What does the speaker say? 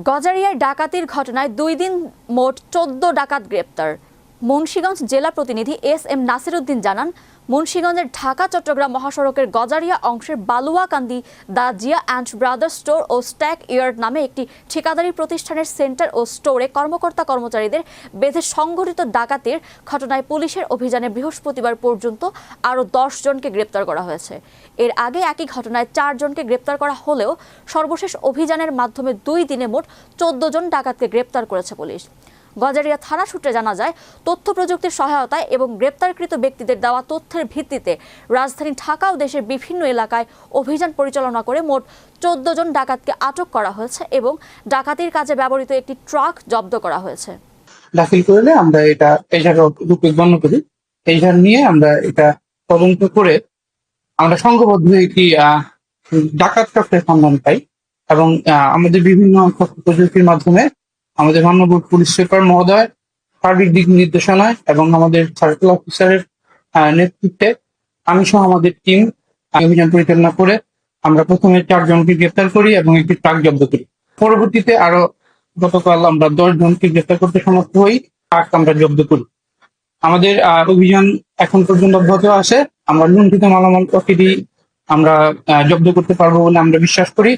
গজারিয়ায় ডাকাতির ঘটনায় 2 দিন মোট 14 ডাকাত গ্রেপ্তার। মুন্সিগঞ্জ জেলা প্রতিনিধি এস.এম. নাসিরউদ্দিন জানান, মুন্সিগঞ্জের ঢাকা-চট্টগ্রাম মহাসড়কের গজারিয়া অংশের Baluakandi the Zia and brothers store ও স্ট্যাক ইয়ার্ড নামে একটি ঠিকাদারি প্রতিষ্ঠানের সেন্টার ও স্টোরে কর্মকর্তা-কর্মচারীদের বেঁধে সংঘটিত ডাকাতির ঘটনায় পুলিশের অভিযানে বৃহস্পতিবার পর্যন্ত আরও 10 জনকে গ্রেপ্তার করা হয়েছে। এর আগে একই ঘটনায় 4 জনকে গ্রেপ্তার করা হলেও সর্বশেষ অভিযানের মাধ্যমে 2 দিনে মোট 14 জন ডাকাতকে গ্রেপ্তার করেছে পুলিশ। গজারিয়া থানা সূত্রে জানা যায়, তথ্য প্রযুক্তির সহায়তায় এবং গ্রেপ্তারকৃত ব্যক্তিদের দেওয়া তথ্যের ভিত্তিতে রাজধানী ঢাকা ও দেশের বিভিন্ন এলাকায় অভিযান পরিচালনা করে মোট 14 জন ডাকাতকে আটক করা হয়েছে এবং ডাকাতির কাজে ব্যবহৃত একটি ট্রাক জব্দ করা হয়েছে। দাখিল করলে আমরা এটা এজাহার রূপে গণ্য করি। এজাহার নিয়ে আমরা এটা তদন্ত করে আমরা সংঘবদ্ধ একটি ডাকাত চক্রের সন্ধান পাই এবং আমাদের বিভিন্ন প্রযুক্তির মাধ্যমে আমাদের মাননীয় পুলিশ সুপার মহোদয় সার্বিক দিক নির্দেশনায় এবং আমাদের সার্কেল অফিসারের নেতৃত্বে আমি সহ আমাদের টিম অভিযান পরিচালনা করে আমরা প্রথমে 4 জনকে গ্রেপ্তার করি এবং একটি ট্রাক জব্দ করি। পরবর্তীতে আরো গতকাল আমরা 10 জনকে গ্রেপ্তার করতে সমর্থ হই, ট্রাক আমরা জব্দ করি। আমাদের অভিযান এখন পর্যন্ত অব্যাহত আছে। আমরা লুণ্ঠিত মালামাল প্রতিটি আমরা জব্দ করতে পারবো বলে আমরা বিশ্বাস করি।